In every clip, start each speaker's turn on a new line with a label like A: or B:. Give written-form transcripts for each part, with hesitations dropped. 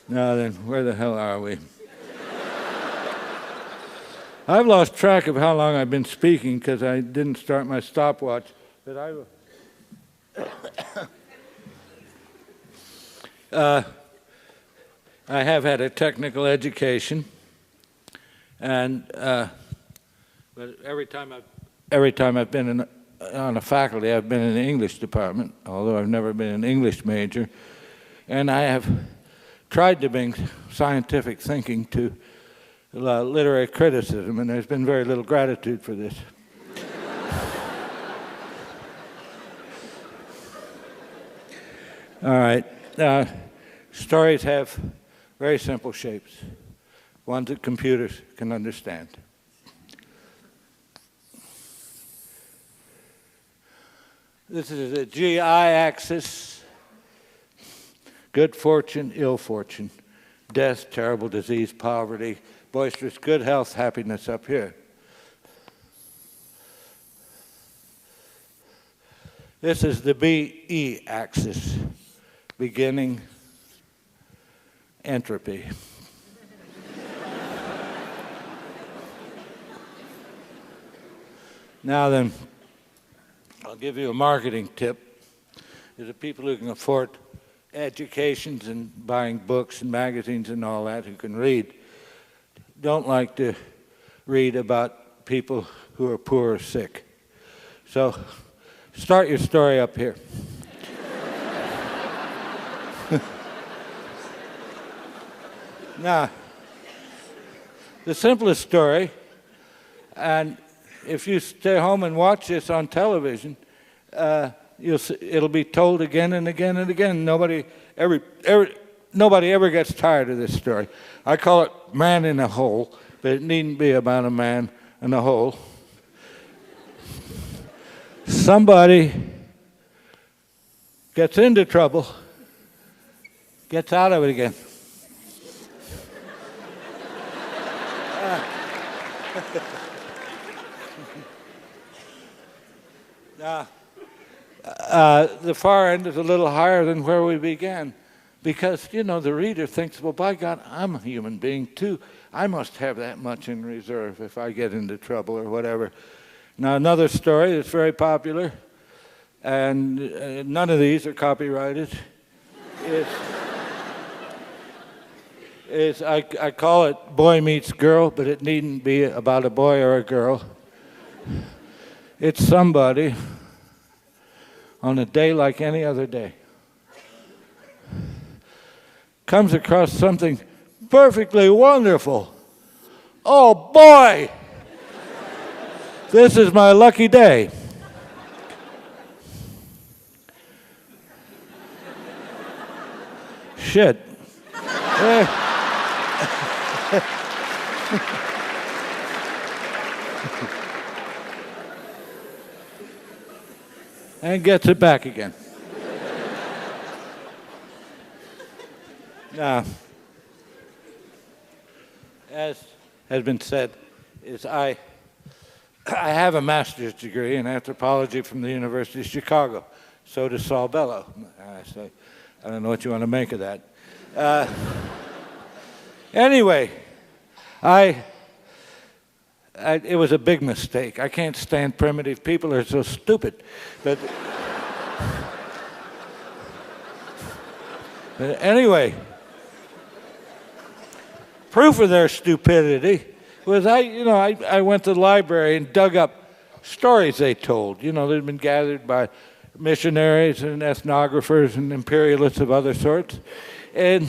A: Now then, where the hell are we? I've lost track of how long I've been speaking because I didn't start my stopwatch. But I have had a technical education, and but every time I've been on a faculty, I've been in the English department, although I've never been an English major, and I have tried to bring scientific thinking to literary criticism, and there's been very little gratitude for this. All right. Stories have very simple shapes, ones that computers can understand. This is a GI axis: good fortune, ill fortune, death, terrible disease, poverty, boisterous good health, happiness up here. This is the BE axis: beginning, entropy. Now then, I'll give you a marketing tip. There's the people who can afford educations and buying books and magazines and all that, who can read, don't like to read about people who are poor or sick. So start your story up here. Now, the simplest story, and if you stay home and watch this on television, it'll be told again and again and again. Nobody ever gets tired of this story. I call it Man in a Hole, but it needn't be about a man in a hole. Somebody gets into trouble, gets out of it again. The far end is a little higher than where we began, because, you know, the reader thinks, well, by God, I'm a human being too. I must have that much in reserve if I get into trouble or whatever. Now, another story that's very popular, and none of these are copyrighted, is I call it Boy Meets Girl, but it needn't be about a boy or a girl. It's somebody on a day like any other day comes across something perfectly wonderful. Oh boy, this is my lucky day. Shit. And gets it back again. Now, as has been said, I have a master's degree in anthropology from the University of Chicago. So does Saul Bellow. I don't know what you want to make of that. Anyway, it was a big mistake. I can't stand primitive people. They're so stupid. But anyway, proof of their stupidity was I went to the library and dug up stories they told. You know, they'd been gathered by missionaries and ethnographers and imperialists of other sorts. And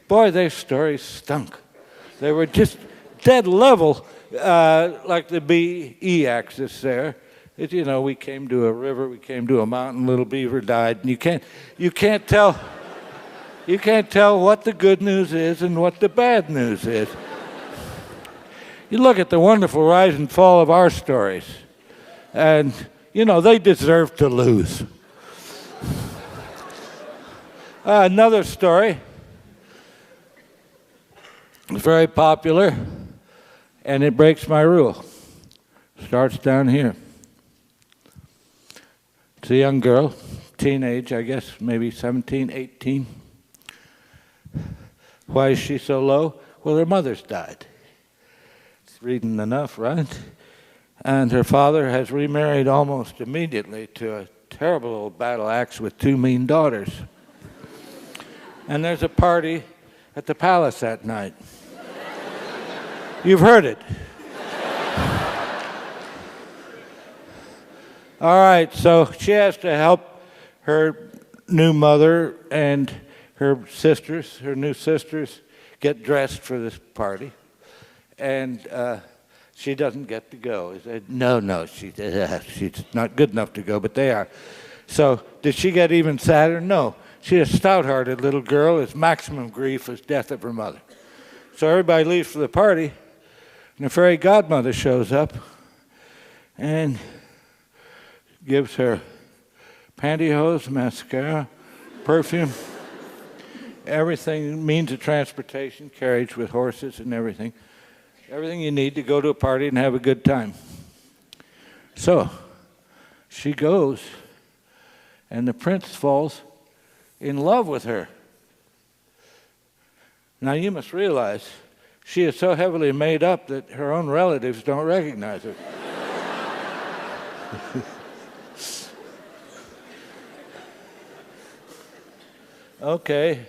A: boy, their stories stunk. They were just dead level, like the BE axis there. We came to a river, we came to a mountain, little beaver died, and you can't tell what the good news is and what the bad news is. You look at the wonderful rise and fall of our stories, and they deserve to lose. Another story, very popular, and it breaks my rule. Starts down here. It's a young girl, teenage, I guess, maybe 17, 18. Why is she so low? Well, her mother's died. It's reading enough, right? And her father has remarried almost immediately to a terrible old battle axe with 2 mean daughters. And there's a party at the palace that night. You've heard it. All right, so she has to help her new mother and her new sisters, get dressed for this party. And she doesn't get to go. He said, no, she's not good enough to go, but they are. So did she get even sadder? No. She's a stout-hearted little girl. His maximum grief is death of her mother. So everybody leaves for the party, and the fairy godmother shows up and gives her pantyhose, mascara, perfume, everything, means of transportation, carriage with horses and everything. Everything you need to go to a party and have a good time. So she goes, and the prince falls in love with her. Now you must realize she is so heavily made up that her own relatives don't recognize her. Okay,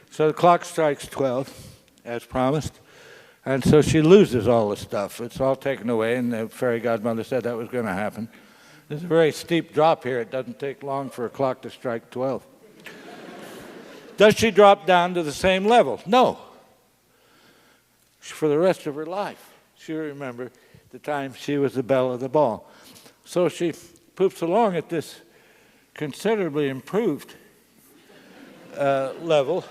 A: so the clock strikes 12, as promised, and so she loses all the stuff. It's all taken away, and the fairy godmother said that was going to happen. There's a very steep drop here. It doesn't take long for a clock to strike 12. Does she drop down to the same level? No. For the rest of her life, she'll remember the time she was the belle of the ball. So she poops along at this considerably improved level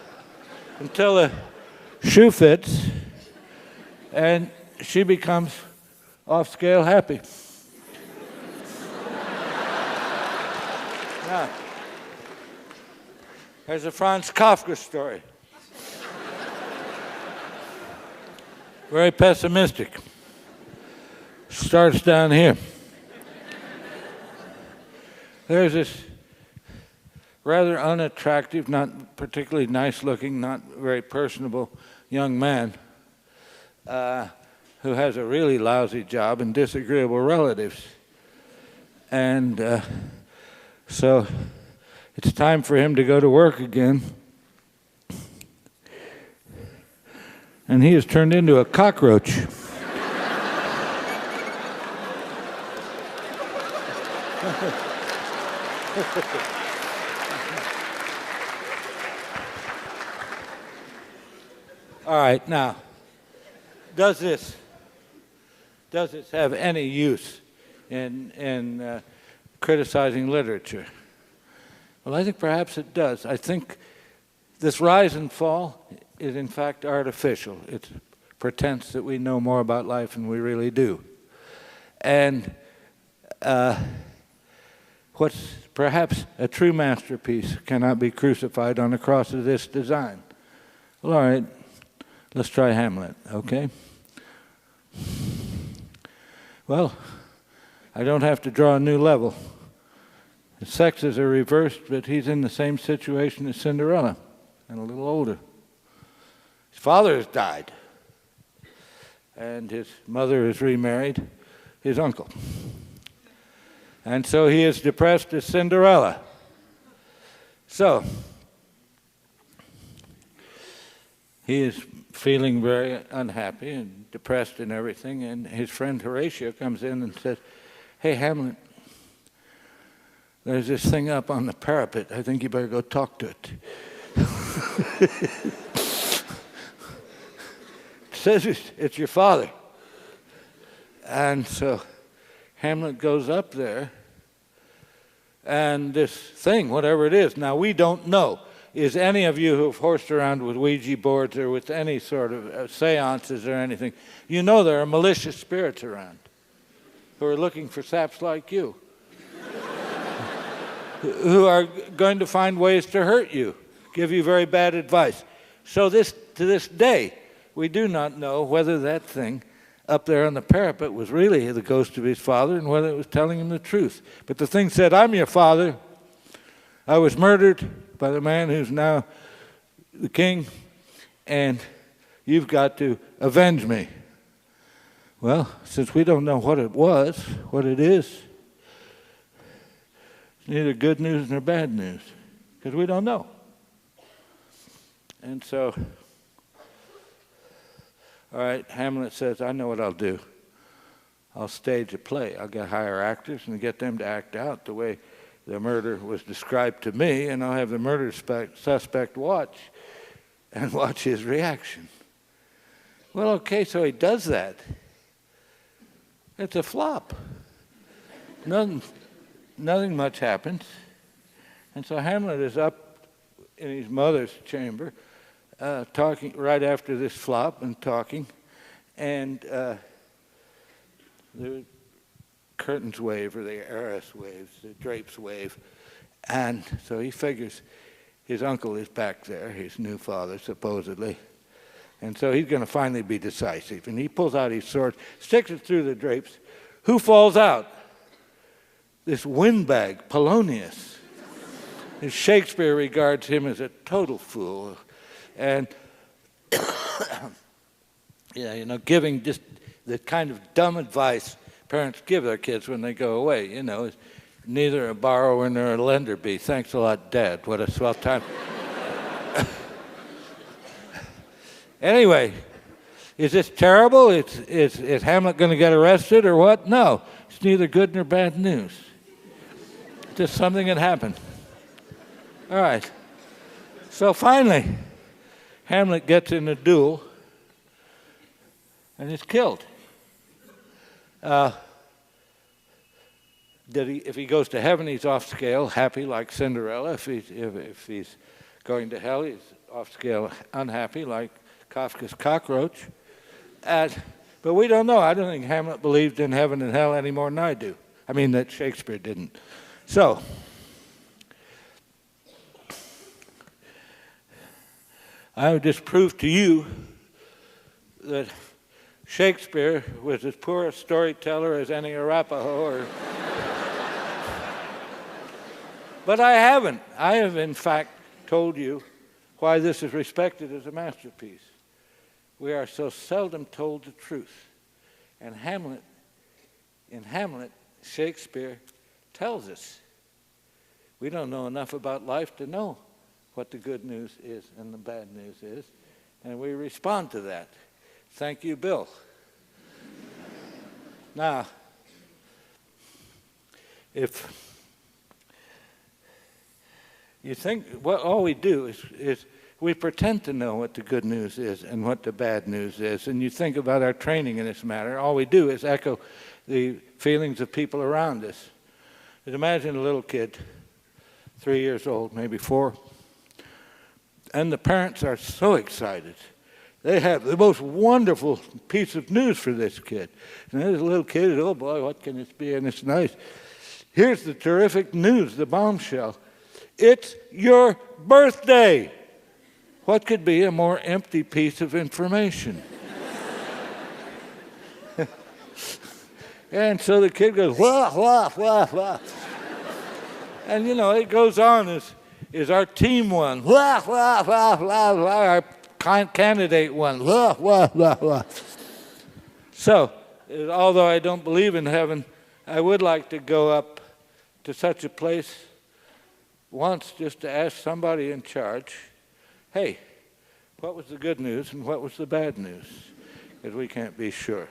A: until the shoe fits and she becomes off-scale happy. Now, there's a Franz Kafka story. Very pessimistic. Starts down here. There's this rather unattractive, not particularly nice-looking, not very personable young man who has a really lousy job and disagreeable relatives. And so it's time for him to go to work again. And he has turned into a cockroach. All right, now, does this have any use in criticizing literature? Well, I think perhaps it does. I think this rise and fall is in fact artificial. It's pretense that we know more about life than we really do. And what's perhaps a true masterpiece cannot be crucified on a cross of this design. Well, all right, let's try Hamlet, okay? Well, I don't have to draw a new level. The sexes are reversed, but he's in the same situation as Cinderella, and a little older. His father has died, and his mother is remarried, his uncle. And so he is depressed as Cinderella. So, he is feeling very unhappy and depressed and everything, and his friend Horatio comes in and says, "Hey, Hamlet, there's this thing up on the parapet. I think you better go talk to it." It says it's your father. And so Hamlet goes up there, and this thing, whatever it is, now we don't know. Is any of you who have horsed around with Ouija boards or with any sort of seances or anything, you know there are malicious spirits around who are looking for saps like you, who are going to find ways to hurt you, give you very bad advice. So to this day, we do not know whether that thing up there on the parapet was really the ghost of his father and whether it was telling him the truth. But the thing said, "I'm your father," I was murdered by the man who's now the king, and you've got to avenge me. Well, since we don't know what it was, what it is, it's neither good news nor bad news, because we don't know. And so, all right, Hamlet says, I know what I'll do. I'll stage a play. I'll hire actors and get them to act out the way the murder was described to me, and I'll have the murder suspect watch his reaction. Well, okay, so he does that. It's a flop. Nothing much happens. And so Hamlet is up in his mother's chamber, talking right after this flop and talking, and the curtains wave, or the arras waves, the drapes wave, and so he figures his uncle is back there, his new father, supposedly, and so he's going to finally be decisive. And he pulls out his sword, sticks it through the drapes. Who falls out? This windbag, Polonius. And Shakespeare regards him as a total fool, and giving just the kind of dumb advice parents give their kids when they go away. Neither a borrower nor a lender be. Thanks a lot, Dad. What a swell time. Anyway, is this terrible? Is Hamlet going to get arrested or what? No, it's neither good nor bad news. Just something that happened. All right. So finally, Hamlet gets in a duel and is killed. If he goes to heaven, he's off scale, happy like Cinderella. If he's going to hell, he's off scale, unhappy like Kafka's cockroach. But we don't know. I don't think Hamlet believed in heaven and hell any more than I do. I mean, that Shakespeare didn't. So, I would just prove to you that Shakespeare was as poor a storyteller as any Arapaho. But I haven't. I have, in fact, told you why this is respected as a masterpiece. We are so seldom told the truth. And in Hamlet, Shakespeare tells us. We don't know enough about life to know what the good news is and the bad news is, and we respond to that. Thank you, Bill. Now, if you think, all we do is we pretend to know what the good news is and what the bad news is, and you think about our training in this matter, all we do is echo the feelings of people around us. But imagine a little kid, 3 years old, maybe 4, and the parents are so excited. They have the most wonderful piece of news for this kid. And there's a little kid, oh boy, what can this be? And it's nice. Here's the terrific news, the bombshell. It's your birthday. What could be a more empty piece of information? And so the kid goes, wah, wah, wah, wah. And it goes on, is our team won? Wah, wah, wah, wah, wah. Our candidate won. Wah, wah, wah, wah. So, although I don't believe in heaven, I would like to go up to such a place once just to ask somebody in charge, hey, what was the good news and what was the bad news? Because we can't be sure.